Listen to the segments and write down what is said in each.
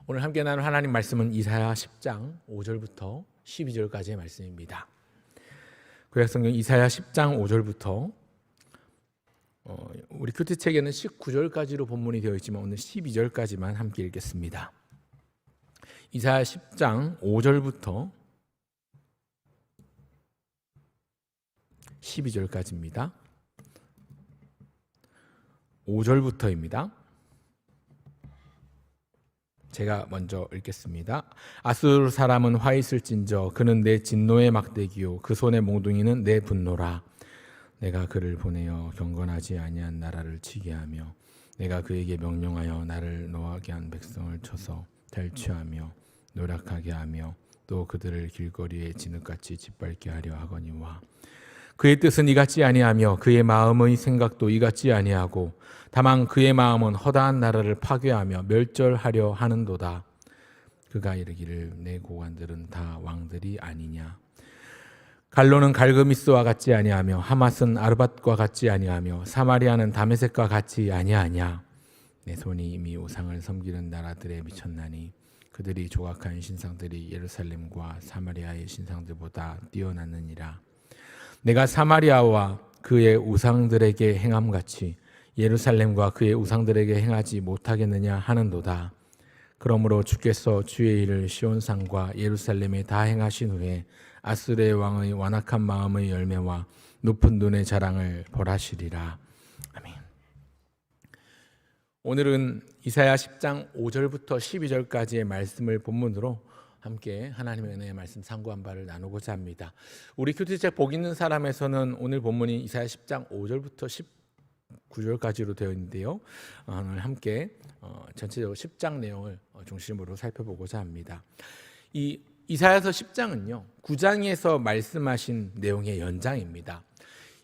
오늘 함께 나눌 하나님 말씀은 이사야 10장 5절부터 12절까지의 말씀입니다. 구약성경 이사야 10장 5절부터 우리 큐티책에는 19절까지로 본문이 되어 있지만 오늘 12절까지만 함께 읽겠습니다. 이사야 10장 5절부터 12절까지입니다. 5절부터입니다. 제가 먼저 읽겠습니다. 아수르 사람은 화 있을진저 그는 내 진노의 막대기요 그 손의 몽둥이는 내 분노라. 내가 그를 보내어 경건하지 아니한 나라를 치게 하며 내가 그에게 명령하여 나를 노하게 한 백성을 쳐서 탈취하며 노력하게 하며 또 그들을 길거리에 진흙같이 짓밟게 하려 하거니와 그의 뜻은 이같지 아니하며 그의 마음의 생각도 이같지 아니하고 다만 그의 마음은 허다한 나라를 파괴하며 멸절하려 하는도다. 그가 이르기를 내 고관들은 다 왕들이 아니냐. 갈로는 갈그미스와 같지 아니하며 하맛은 아르밧과 같지 아니하며 사마리아는 다메섹과 같지 아니하냐. 내 손이 이미 우상을 섬기는 나라들에 미쳤나니 그들이 조각한 신상들이 예루살렘과 사마리아의 신상들보다 뛰어났느니라. 내가 사마리아와 그의 우상들에게 행함같이 예루살렘과 그의 우상들에게 행하지 못하겠느냐 하는도다. 그러므로 주께서 주의 일을 시온산과 예루살렘에 다 행하신 후에 아수르의 왕의 완악한 마음의 열매와 높은 눈의 자랑을 벌하시리라. 아멘. 오늘은 이사야 10장 5절부터 12절까지의 말씀을 본문으로 함께 하나님의 은혜의 말씀 상고한 바를 나누고자 합니다. 우리 큐티책 복 있는 사람에서는 오늘 본문이 이사야 10장 5절부터 19절까지로 되어 있는데요. 오늘 함께 전체적으로 10장 내용을 중심으로 살펴보고자 합니다. 이 이사야서 10장은요 9장에서 말씀하신 내용의 연장입니다.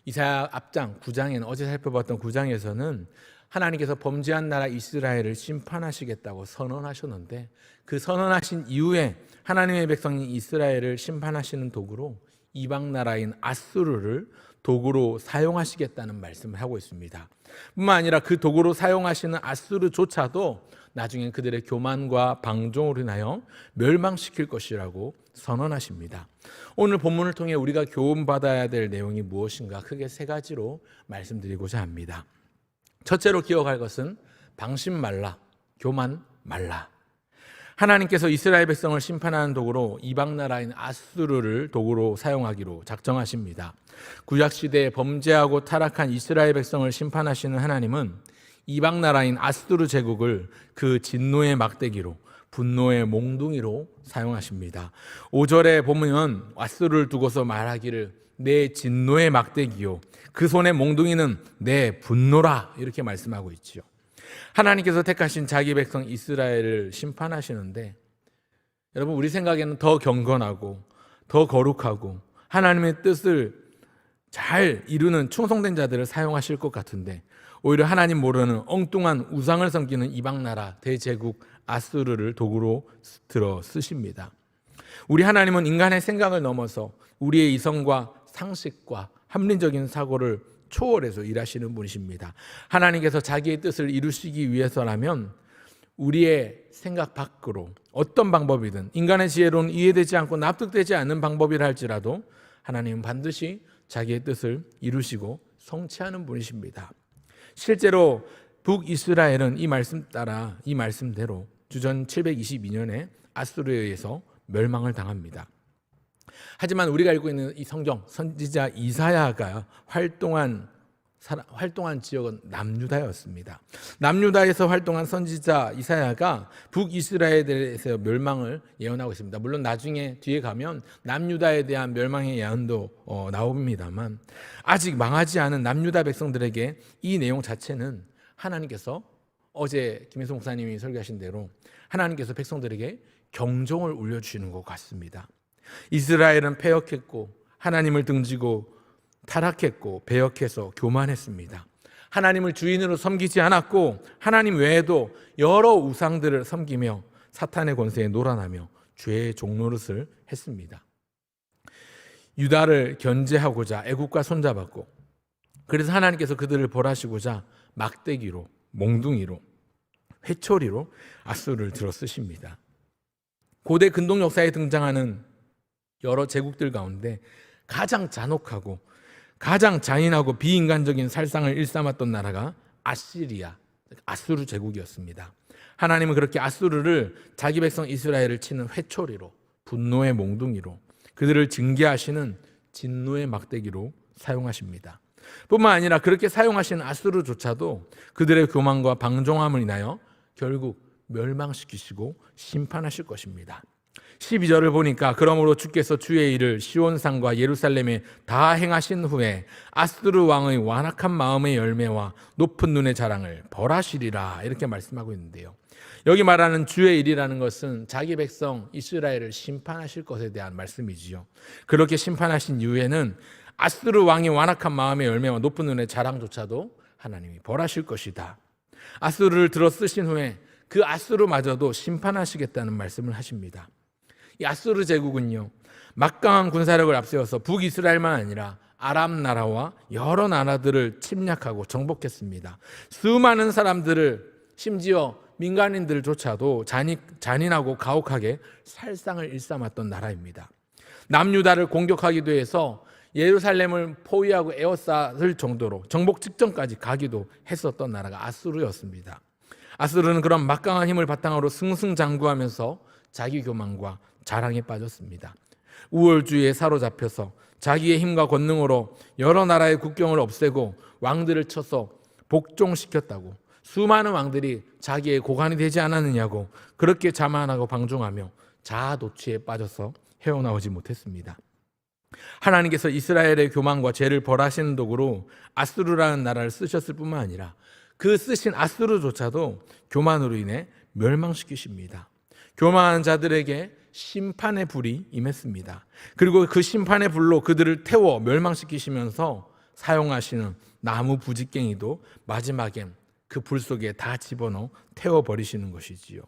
이사야 앞장 9장에는 어제 살펴봤던 9장에서는 하나님께서 범죄한 나라 이스라엘을 심판하시겠다고 선언하셨는데 그 선언하신 이후에 하나님의 백성인 이스라엘을 심판하시는 도구로 이방 나라인 아수르를 도구로 사용하시겠다는 말씀을 하고 있습니다. 뿐만 아니라 그 도구로 사용하시는 아수르조차도 나중에 그들의 교만과 방종으로 인하여 멸망시킬 것이라고 선언하십니다. 오늘 본문을 통해 우리가 교훈받아야 될 내용이 무엇인가 크게 세 가지로 말씀드리고자 합니다. 첫째로 기억할 것은 방심 말라, 교만 말라. 하나님께서 이스라엘 백성을 심판하는 도구로 이방 나라인 아수르를 도구로 사용하기로 작정하십니다. 구약시대에 범죄하고 타락한 이스라엘 백성을 심판하시는 하나님은 이방 나라인 아수르 제국을 그 진노의 막대기로 분노의 몽둥이로 사용하십니다. 5절에 보면 아수르를 두고서 말하기를 내 진노의 막대기요 그 손의 몽둥이는 내 분노라 이렇게 말씀하고 있지요. 하나님께서 택하신 자기 백성 이스라엘을 심판하시는데 여러분 우리 생각에는 더 경건하고 더 거룩하고 하나님의 뜻을 잘 이루는 충성된 자들을 사용하실 것 같은데 오히려 하나님 모르는 엉뚱한 우상을 섬기는 이방 나라 대제국 아수르를 도구로 들어 쓰십니다. 우리 하나님은 인간의 생각을 넘어서 우리의 이성과 상식과 합리적인 사고를 초월해서 일하시는 분이십니다. 하나님께서 자기의 뜻을 이루시기 위해서라면 우리의 생각 밖으로 어떤 방법이든 인간의 지혜로는 이해되지 않고 납득되지 않는 방법이라 할지라도 하나님은 반드시 자기의 뜻을 이루시고 성취하는 분이십니다. 실제로 북이스라엘은 이 말씀 따라 이 말씀대로 주전 722년에 아수르에 의해서 멸망을 당합니다. 하지만 우리가 읽고 있는 이 성경 선지자 이사야가 활동한 지역은 남유다였습니다. 남유다에서 활동한 선지자 이사야가 북이스라엘에서 멸망을 예언하고 있습니다. 물론 나중에 뒤에 가면 남유다에 대한 멸망의 예언도 나옵니다만 아직 망하지 않은 남유다 백성들에게 이 내용 자체는 하나님께서 어제 김혜성 목사님이 설교하신 대로 하나님께서 백성들에게 경종을 울려주시는 것 같습니다. 이스라엘은 패역했고 하나님을 등지고 타락했고 배역해서 교만했습니다. 하나님을 주인으로 섬기지 않았고 하나님 외에도 여러 우상들을 섬기며 사탄의 권세에 놀아나며 죄의 종노릇을 했습니다. 유다를 견제하고자 애국과 손잡았고 그래서 하나님께서 그들을 벌하시고자 막대기로 몽둥이로 회초리로 앗수르를 들어 쓰십니다. 고대 근동 역사에 등장하는 여러 제국들 가운데 가장 잔혹하고 가장 잔인하고 비인간적인 살상을 일삼았던 나라가 아시리아, 앗수르 제국이었습니다. 하나님은 그렇게 앗수르를 자기 백성 이스라엘을 치는 회초리로, 분노의 몽둥이로, 그들을 징계하시는 진노의 막대기로 사용하십니다. 뿐만 아니라 그렇게 사용하시는 앗수르조차도 그들의 교만과 방종함을 인하여 결국 멸망시키시고 심판하실 것입니다. 12절을 보니까 그러므로 주께서 주의 일을 시온산과 예루살렘에 다 행하신 후에 앗수르 왕의 완악한 마음의 열매와 높은 눈의 자랑을 벌하시리라, 이렇게 말씀하고 있는데요. 여기 말하는 주의 일이라는 것은 자기 백성 이스라엘을 심판하실 것에 대한 말씀이지요. 그렇게 심판하신 이후에는 앗수르 왕의 완악한 마음의 열매와 높은 눈의 자랑조차도 하나님이 벌하실 것이다. 앗수르를 들어 쓰신 후에 그 앗수르마저도 심판하시겠다는 말씀을 하십니다. 이 앗수르 제국은요, 막강한 군사력을 앞세워서 북이스라엘만 아니라 아람 나라와 여러 나라들을 침략하고 정복했습니다. 수많은 사람들을, 심지어 민간인들조차도 잔인하고 가혹하게 살상을 일삼았던 나라입니다. 남유다를 공격하기도 해서 예루살렘을 포위하고 에워싸을 정도로 정복 직전까지 가기도 했었던 나라가 앗수르였습니다. 앗수르는 그런 막강한 힘을 바탕으로 승승장구하면서 자기 교만과 자랑에 빠졌습니다. 우월주의에 사로잡혀서 자기의 힘과 권능으로 여러 나라의 국경을 없애고 왕들을 쳐서 복종시켰다고, 수많은 왕들이 자기의 고관이 되지 않았느냐고 그렇게 자만하고 방종하며 자아도취에 빠져서 헤어나오지 못했습니다. 하나님께서 이스라엘의 교만과 죄를 벌하시는 도구로 앗수르라는 나라를 쓰셨을 뿐만 아니라 그 쓰신 앗수르조차도 교만으로 인해 멸망시키십니다. 교만한 자들에게 심판의 불이 임했습니다. 그리고 그 심판의 불로 그들을 태워 멸망시키시면서 사용하시는 나무 부직갱이도 마지막엔 그 불 속에 다 집어넣어 태워버리시는 것이지요.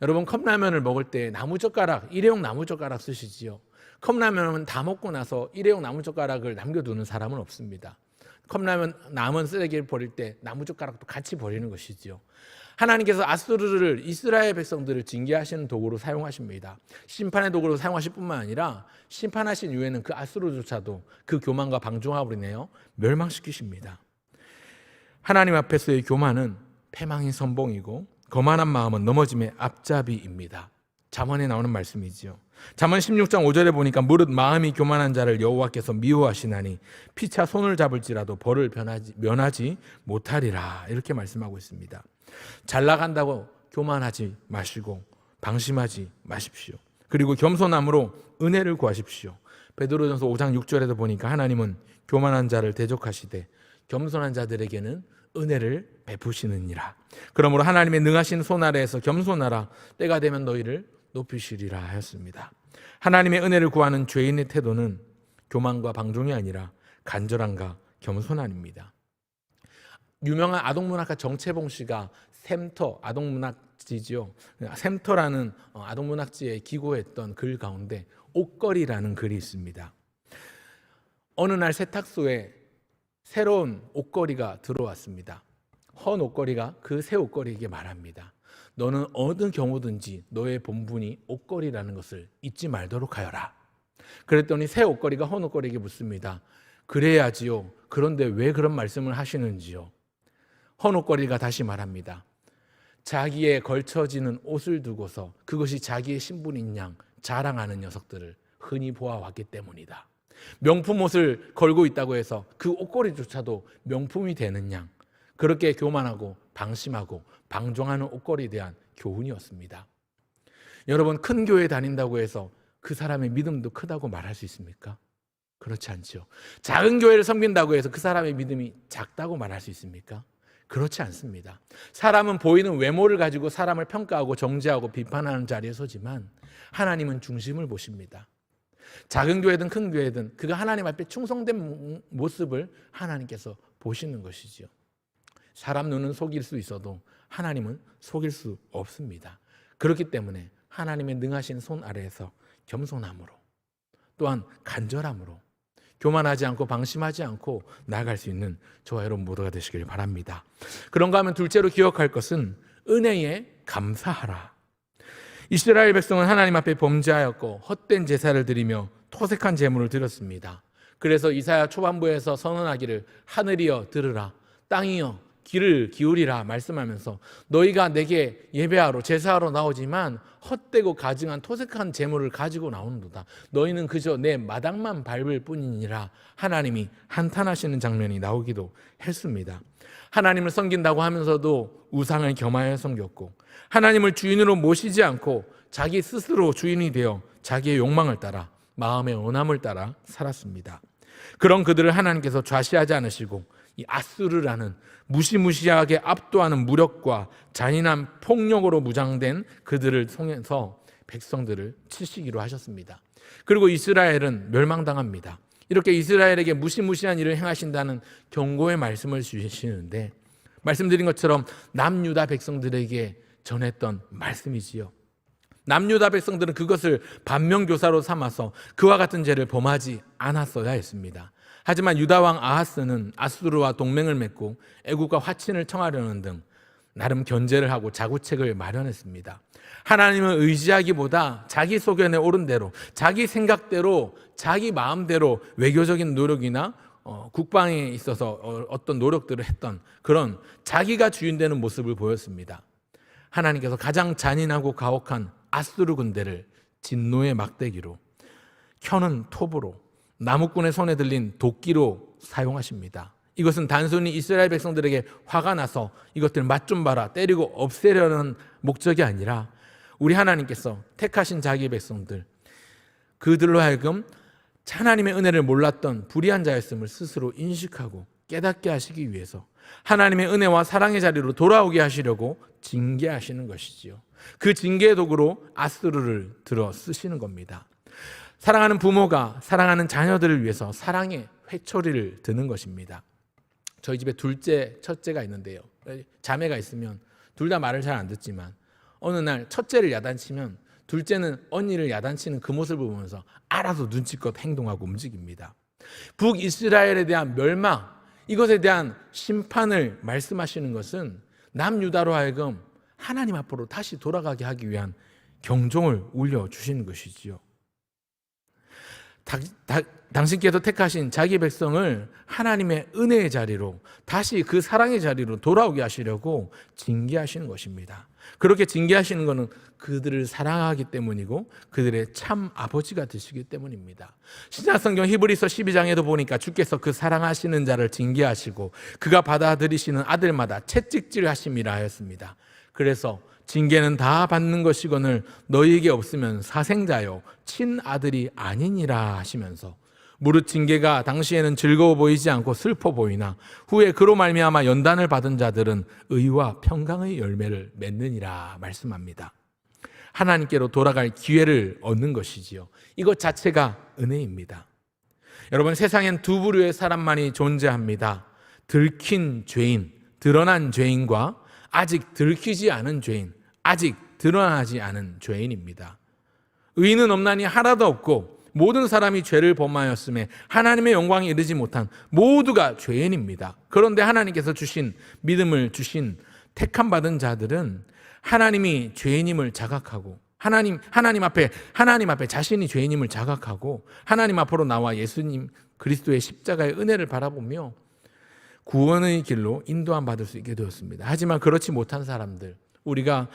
여러분, 컵라면을 먹을 때 나무젓가락, 일회용 나무젓가락 쓰시지요. 컵라면은 다 먹고 나서 일회용 나무젓가락을 남겨두는 사람은 없습니다. 컵라면 남은 쓰레기를 버릴 때 나무젓가락도 같이 버리는 것이지요. 하나님께서 앗수르를, 이스라엘 백성들을 징계하시는 도구로 사용하십니다. 심판의 도구로 사용하실 뿐만 아니라 심판하신 이후에는 그 앗수르조차도 그 교만과 방종함으로 인하여 멸망시키십니다. 하나님 앞에서의 교만은 패망의 선봉이고 거만한 마음은 넘어짐의 앞잡이입니다. 잠언에 나오는 말씀이지요. 잠언 16장 5절에 보니까 무릇 마음이 교만한 자를 여호와께서 미워하시나니 피차 손을 잡을지라도 벌을 면하지 못하리라, 이렇게 말씀하고 있습니다. 잘 나간다고 교만하지 마시고 방심하지 마십시오. 그리고 겸손함으로 은혜를 구하십시오. 베드로전서 5장 6절에도 보니까 하나님은 교만한 자를 대적하시되 겸손한 자들에게는 은혜를 베푸시느니라. 그러므로 하나님의 능하신 손 아래에서 겸손하라, 때가 되면 너희를 높이시리라 하였습니다. 하나님의 은혜를 구하는 죄인의 태도는 교만과 방종이 아니라 간절함과 겸손함입니다. 유명한 아동문학가 정채봉 씨가 샘터, 아동문학지죠. 샘터라는 아동문학지에 기고했던 글 가운데 옷걸이라는 글이 있습니다. 어느 날 세탁소에 새로운 옷걸이가 들어왔습니다. 헌 옷걸이가 그 새 옷걸이에게 말합니다. 너는 어느 경우든지 너의 본분이 옷걸이라는 것을 잊지 말도록 하여라. 그랬더니 새 옷걸이가 헌 옷걸이에게 묻습니다. 그래야지요. 그런데 왜 그런 말씀을 하시는지요? 헌 옷걸이가 다시 말합니다. 자기의 걸쳐지는 옷을 두고서 그것이 자기의 신분인 양 자랑하는 녀석들을 흔히 보아왔기 때문이다. 명품 옷을 걸고 있다고 해서 그 옷걸이조차도 명품이 되는 양, 그렇게 교만하고 방심하고 방종하는 옷걸이에 대한 교훈이었습니다. 여러분, 큰 교회 다닌다고 해서 그 사람의 믿음도 크다고 말할 수 있습니까? 그렇지 않죠. 작은 교회를 섬긴다고 해서 그 사람의 믿음이 작다고 말할 수 있습니까? 그렇지 않습니다. 사람은 보이는 외모를 가지고 사람을 평가하고 정죄하고 비판하는 자리에 서지만 하나님은 중심을 보십니다. 작은 교회든 큰 교회든 그가 하나님 앞에 충성된 모습을 하나님께서 보시는 것이죠. 사람 눈은 속일 수 있어도 하나님은 속일 수 없습니다. 그렇기 때문에 하나님의 능하신 손 아래에서 겸손함으로, 또한 간절함으로, 교만하지 않고 방심하지 않고 나아갈 수 있는 저와 여러분 모두가 되시길 바랍니다. 그런가 하면 둘째로 기억할 것은 은혜에 감사하라. 이스라엘 백성은 하나님 앞에 범죄하였고 헛된 제사를 드리며 토색한 제물을 드렸습니다. 그래서 이사야 초반부에서 선언하기를 하늘이여 들으라, 땅이여 귀를 기울이라 말씀하면서 너희가 내게 예배하러 제사하러 나오지만 헛되고 가증한 토색한 제물을 가지고 나오는도다. 너희는 그저 내 마당만 밟을 뿐이니라 하나님이 한탄하시는 장면이 나오기도 했습니다. 하나님을 섬긴다고 하면서도 우상을 겸하여 섬겼고 하나님을 주인으로 모시지 않고 자기 스스로 주인이 되어 자기의 욕망을 따라 마음의 원함을 따라 살았습니다. 그런 그들을 하나님께서 좌시하지 않으시고 이 아수르라는 무시무시하게 압도하는 무력과 잔인한 폭력으로 무장된 그들을 통해서 백성들을 치시기로 하셨습니다. 그리고 이스라엘은 멸망당합니다. 이렇게 이스라엘에게 무시무시한 일을 행하신다는 경고의 말씀을 주시는데 말씀드린 것처럼 남유다 백성들에게 전했던 말씀이지요. 남유다 백성들은 그것을 반면교사로 삼아서 그와 같은 죄를 범하지 않았어야 했습니다. 하지만 유다 왕 아하스는 아수르와 동맹을 맺고 애국과 화친을 청하려는 등 나름 견제를 하고 자구책을 마련했습니다. 하나님을 의지하기보다 자기 소견에 오른 대로, 자기 생각대로, 자기 마음대로 외교적인 노력이나 국방에 있어서 어떤 노력들을 했던 그런 자기가 주인되는 모습을 보였습니다. 하나님께서 가장 잔인하고 가혹한 아수르 군대를 진노의 막대기로, 켜는 톱으로, 나무꾼의 손에 들린 도끼로 사용하십니다. 이것은 단순히 이스라엘 백성들에게 화가 나서 이것들 맛 좀 봐라, 때리고 없애려는 목적이 아니라 우리 하나님께서 택하신 자기 백성들, 그들로 하여금 하나님의 은혜를 몰랐던 불의한 자였음을 스스로 인식하고 깨닫게 하시기 위해서 하나님의 은혜와 사랑의 자리로 돌아오게 하시려고 징계하시는 것이지요. 그 징계의 도구로 아수르를 들어 쓰시는 겁니다. 사랑하는 부모가 사랑하는 자녀들을 위해서 사랑의 회초리를 드는 것입니다. 저희 집에 둘째, 첫째가 있는데요. 자매가 있으면 둘 다 말을 잘 안 듣지만 어느 날 첫째를 야단치면 둘째는 언니를 야단치는 그 모습을 보면서 알아서 눈치껏 행동하고 움직입니다. 북이스라엘에 대한 멸망, 이것에 대한 심판을 말씀하시는 것은 남유다로 하여금 하나님 앞으로 다시 돌아가게 하기 위한 경종을 울려주시는 것이지요. 당신께서 택하신 자기 백성을 하나님의 은혜의 자리로, 다시 그 사랑의 자리로 돌아오게 하시려고 징계하시는 것입니다. 그렇게 징계하시는 것은 그들을 사랑하기 때문이고 그들의 참 아버지가 되시기 때문입니다. 신약성경 히브리서 12장에도 보니까 주께서 그 사랑하시는 자를 징계하시고 그가 받아들이시는 아들마다 채찍질하심이라 하였습니다. 그래서 징계는 다 받는 것이거늘 너희에게 없으면 사생자요 친아들이 아니니라 하시면서 무릇 징계가 당시에는 즐거워 보이지 않고 슬퍼 보이나 후에 그로 말미암아 연단을 받은 자들은 의와 평강의 열매를 맺느니라 말씀합니다. 하나님께로 돌아갈 기회를 얻는 것이지요. 이것 자체가 은혜입니다. 여러분, 세상엔 두 부류의 사람만이 존재합니다. 들킨 죄인, 드러난 죄인과 아직 들키지 않은 죄인, 아직 드러나지 않은 죄인입니다. 의인은 없나니 하나도 없고 모든 사람이 죄를 범하였음에 하나님의 영광에 이르지 못한 모두가 죄인입니다. 그런데 하나님께서 주신 믿음을 주신 택함 받은 자들은 하나님이 죄인임을 자각하고 하나님 앞에 자신이 죄인임을 자각하고 하나님 앞으로 나와 예수님 그리스도의 십자가의 은혜를 바라보며 구원의 길로 인도함 받을 수 있게 되었습니다. 하지만 그렇지 못한 사람들, 우리가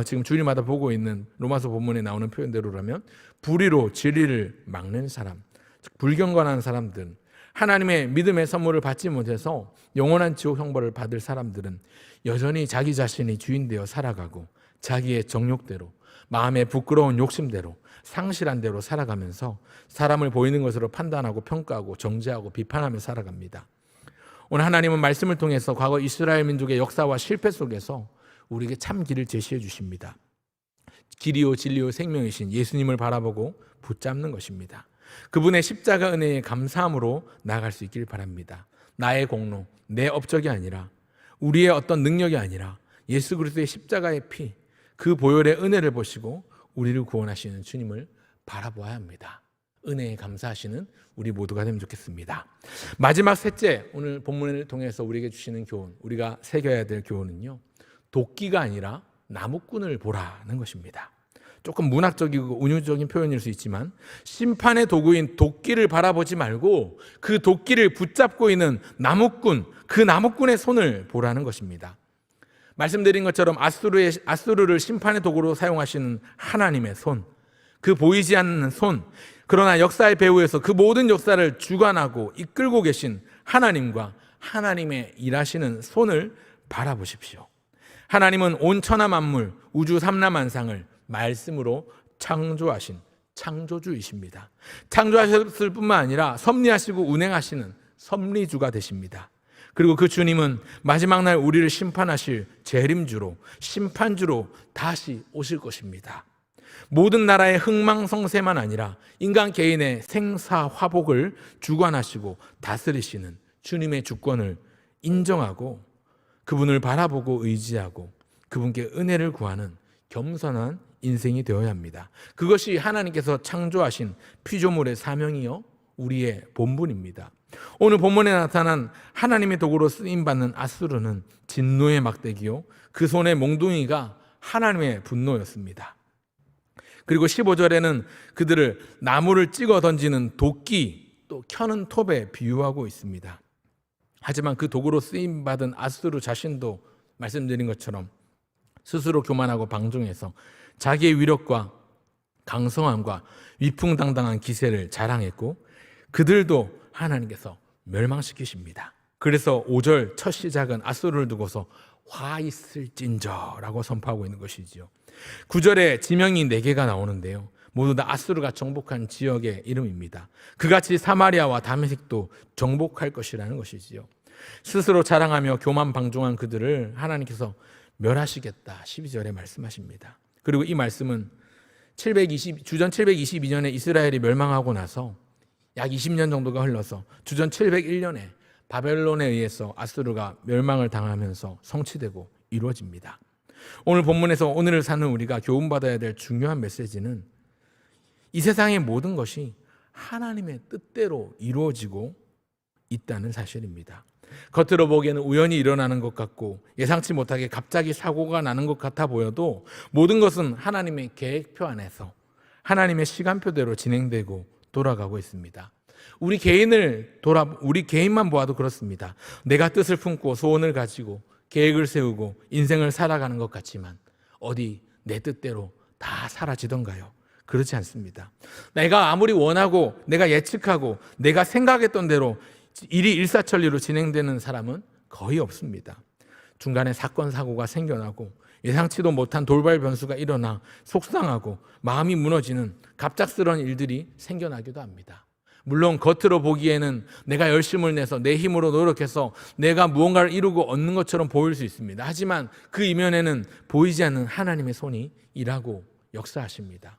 지금 주일마다 보고 있는 로마서 본문에 나오는 표현대로라면 불의로 진리를 막는 사람, 즉 불경건한 사람들, 하나님의 믿음의 선물을 받지 못해서 영원한 지옥 형벌을 받을 사람들은 여전히 자기 자신이 주인되어 살아가고 자기의 정욕대로, 마음의 부끄러운 욕심대로, 상실한 대로 살아가면서 사람을 보이는 것으로 판단하고 평가하고 정죄하고 비판하며 살아갑니다. 오늘 하나님은 말씀을 통해서 과거 이스라엘 민족의 역사와 실패 속에서 우리에게 참 길을 제시해 주십니다. 길이요 진리요 생명이신 예수님을 바라보고 붙잡는 것입니다. 그분의 십자가 은혜에 감사함으로 나아갈 수 있길 바랍니다. 나의 공로, 내 업적이 아니라 우리의 어떤 능력이 아니라 예수 그리스도의 십자가의 피, 그 보혈의 은혜를 보시고 우리를 구원하시는 주님을 바라보아야 합니다. 은혜에 감사하시는 우리 모두가 되면 좋겠습니다. 마지막 셋째, 오늘 본문을 통해서 우리에게 주시는 교훈, 우리가 새겨야 될 교훈은요, 도끼가 아니라 나무꾼을 보라는 것입니다. 조금 문학적이고 은유적인 표현일 수 있지만 심판의 도구인 도끼를 바라보지 말고 그 도끼를 붙잡고 있는 나무꾼, 그 나무꾼의 손을 보라는 것입니다. 말씀드린 것처럼 아수르를 심판의 도구로 사용하시는 하나님의 손, 그 보이지 않는 손, 그러나 역사의 배후에서 그 모든 역사를 주관하고 이끌고 계신 하나님과 하나님의 일하시는 손을 바라보십시오. 하나님은 온 천하 만물, 우주 삼라만상을 말씀으로 창조하신 창조주이십니다. 창조하셨을 뿐만 아니라 섭리하시고 운행하시는 섭리주가 되십니다. 그리고 그 주님은 마지막 날 우리를 심판하실 재림주로, 심판주로 다시 오실 것입니다. 모든 나라의 흥망성쇠만 아니라 인간 개인의 생사화복을 주관하시고 다스리시는 주님의 주권을 인정하고 그분을 바라보고 의지하고 그분께 은혜를 구하는 겸손한 인생이 되어야 합니다. 그것이 하나님께서 창조하신 피조물의 사명이요 우리의 본분입니다. 오늘 본문에 나타난 하나님의 도구로 쓰임받는 아수르는 진노의 막대기요 그 손의 몽둥이가 하나님의 분노였습니다. 그리고 15절에는 그들을 나무를 찍어 던지는 도끼, 또 켜는 톱에 비유하고 있습니다. 하지만 그 도구로 쓰임받은 아수르 자신도 말씀드린 것처럼 스스로 교만하고 방종해서 자기의 위력과 강성함과 위풍당당한 기세를 자랑했고 그들도 하나님께서 멸망시키십니다. 그래서 5절 첫 시작은 아수르를 두고서 화 있을진저라고 선포하고 있는 것이지요. 9절에 지명이 4개가 나오는데요. 모두 다 아수르가 정복한 지역의 이름입니다. 그같이 사마리아와 다메섹도 정복할 것이라는 것이지요. 스스로 자랑하며 교만 방종한 그들을 하나님께서 멸하시겠다 12절에 말씀하십니다. 그리고 이 말씀은 주전 722년에 이스라엘이 멸망하고 나서 약 20년 정도가 흘러서 주전 701년에 바벨론에 의해서 아수르가 멸망을 당하면서 성취되고 이루어집니다. 오늘 본문에서 오늘을 사는 우리가 교훈받아야 될 중요한 메시지는 이 세상의 모든 것이 하나님의 뜻대로 이루어지고 있다는 사실입니다. 겉으로 보기에는 우연히 일어나는 것 같고 예상치 못하게 갑자기 사고가 나는 것 같아 보여도 모든 것은 하나님의 계획표 안에서 하나님의 시간표대로 진행되고 돌아가고 있습니다. 우리 개인만 보아도 그렇습니다. 내가 뜻을 품고 소원을 가지고 계획을 세우고 인생을 살아가는 것 같지만 어디 내 뜻대로 다 사라지던가요? 그렇지 않습니다. 내가 아무리 원하고 내가 예측하고 내가 생각했던 대로 일이 일사천리로 진행되는 사람은 거의 없습니다. 중간에 사건 사고가 생겨나고 예상치도 못한 돌발 변수가 일어나 속상하고 마음이 무너지는 갑작스러운 일들이 생겨나기도 합니다. 물론 겉으로 보기에는 내가 열심을 내서 내 힘으로 노력해서 내가 무언가를 이루고 얻는 것처럼 보일 수 있습니다. 하지만 그 이면에는 보이지 않는 하나님의 손이 일하고 역사하십니다.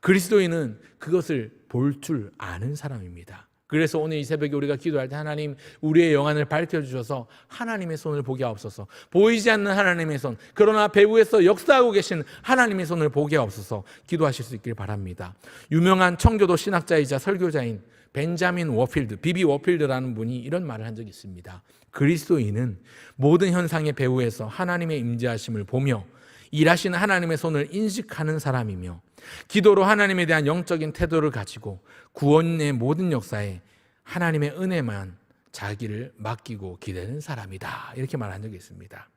그리스도인은 그것을 볼 줄 아는 사람입니다. 그래서 오늘 이 새벽에 우리가 기도할 때 하나님 우리의 영안을 밝혀주셔서 하나님의 손을 보게 하옵소서. 보이지 않는 하나님의 손, 그러나 배후에서 역사하고 계신 하나님의 손을 보게 하옵소서 기도하실 수 있길 바랍니다. 유명한 청교도 신학자이자 설교자인 벤자민 워필드, 비비 워필드라는 분이 이런 말을 한 적이 있습니다. 그리스도인은 모든 현상의 배후에서 하나님의 임재하심을 보며 일하시는 하나님의 손을 인식하는 사람이며 기도로 하나님에 대한 영적인 태도를 가지고 구원의 모든 역사에 하나님의 은혜만 자기를 맡기고 기대는 사람이다. 이렇게 말한 적이 있습니다.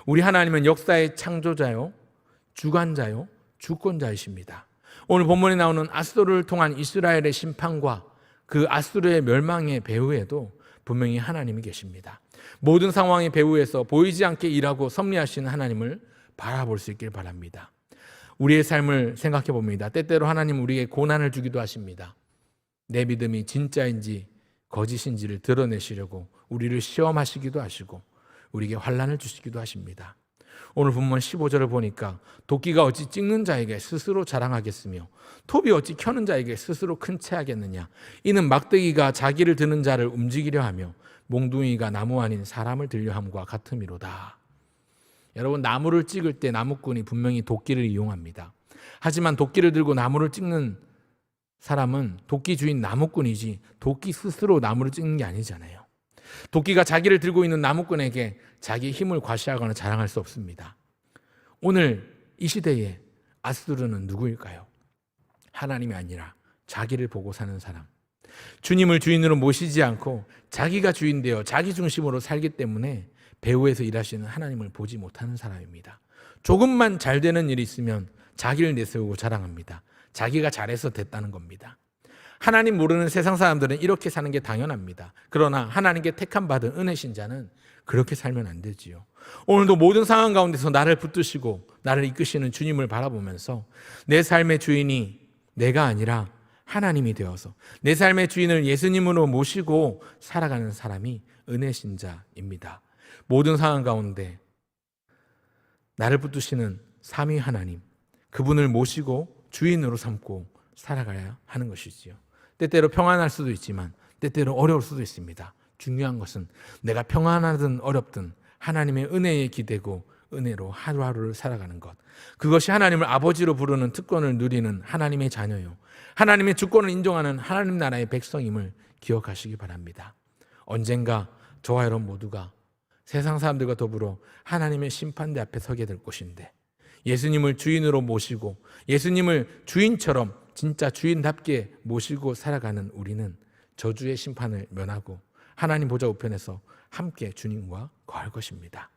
우리 하나님은 역사의 창조자요, 주관자요, 주권자이십니다. 오늘 본문에 나오는 아수르를 통한 이스라엘의 심판과 그 아수르의 멸망의 배후에도 분명히 하나님이 계십니다. 모든 상황의 배후에서 보이지 않게 일하고 섭리하시는 하나님을 바라볼 수 있길 바랍니다. 우리의 삶을 생각해 봅니다. 때때로 하나님 우리에게 고난을 주기도 하십니다. 내 믿음이 진짜인지 거짓인지를 드러내시려고 우리를 시험하시기도 하시고 우리에게 환난을 주시기도 하십니다. 오늘 본문 15절을 보니까 도끼가 어찌 찍는 자에게 스스로 자랑하겠으며 톱이 어찌 켜는 자에게 스스로 큰 채하겠느냐. 이는 막대기가 자기를 드는 자를 움직이려 하며 몽둥이가 나무 아닌 사람을 들려 함과 같음이로다. 여러분, 나무를 찍을 때 나무꾼이 분명히 도끼를 이용합니다. 하지만 도끼를 들고 나무를 찍는 사람은 도끼 주인 나무꾼이지 도끼 스스로 나무를 찍는 게 아니잖아요. 도끼가 자기를 들고 있는 나무꾼에게 자기의 힘을 과시하거나 자랑할 수 없습니다. 오늘 이 시대에 아수르는 누구일까요? 하나님이 아니라 자기를 보고 사는 사람. 주님을 주인으로 모시지 않고 자기가 주인 되어 자기 중심으로 살기 때문에 배후에서 일하시는 하나님을 보지 못하는 사람입니다. 조금만 잘 되는 일이 있으면 자기를 내세우고 자랑합니다. 자기가 잘해서 됐다는 겁니다. 하나님 모르는 세상 사람들은 이렇게 사는 게 당연합니다. 그러나 하나님께 택함 받은 은혜 신자는 그렇게 살면 안 되지요. 오늘도 모든 상황 가운데서 나를 붙드시고 나를 이끄시는 주님을 바라보면서 내 삶의 주인이 내가 아니라 하나님이 되어서 내 삶의 주인을 예수님으로 모시고 살아가는 사람이 은혜 신자입니다. 모든 상황 가운데 나를 붙드시는 삼위 하나님, 그분을 모시고 주인으로 삼고 살아가야 하는 것이지요. 때때로 평안할 수도 있지만 때때로 어려울 수도 있습니다. 중요한 것은 내가 평안하든 어렵든 하나님의 은혜에 기대고 은혜로 하루하루를 살아가는 것. 그것이 하나님을 아버지로 부르는 특권을 누리는 하나님의 자녀요, 하나님의 주권을 인정하는 하나님 나라의 백성임을 기억하시기 바랍니다. 언젠가 저와 여러분 모두가 세상 사람들과 더불어 하나님의 심판대 앞에 서게 될 것인데, 예수님을 주인으로 모시고 예수님을 주인처럼 진짜 주인답게 모시고 살아가는 우리는 저주의 심판을 면하고 하나님 보좌 우편에서 함께 주님과 거할 것입니다.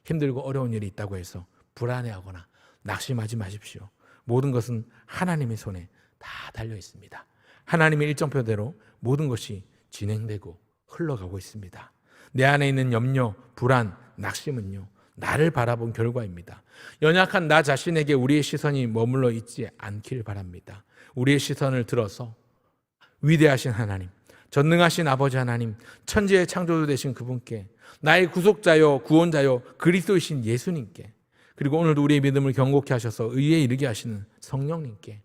힘들고 어려운 일이 있다고 해서 불안해하거나 낙심하지 마십시오. 모든 것은 하나님의 손에 다 달려 있습니다. 하나님의 일정표대로 모든 것이 진행되고 흘러가고 있습니다. 내 안에 있는 염려, 불안, 낙심은요, 나를 바라본 결과입니다. 연약한 나 자신에게 우리의 시선이 머물러 있지 않길 바랍니다. 우리의 시선을 들어서 위대하신 하나님, 전능하신 아버지 하나님, 천지의 창조주 되신 그분께, 나의 구속자요 구원자요 그리스도이신 예수님께, 그리고 오늘도 우리의 믿음을 견고케 하셔서 의에 이르게 하시는 성령님께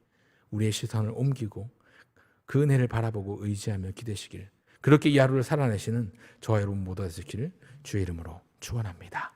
우리의 시선을 옮기고 그 은혜를 바라보고 의지하며 기대시길, 그렇게 이 하루를 살아내시는 저와 여러분 모두가 되시기를 주의 이름으로 축원합니다.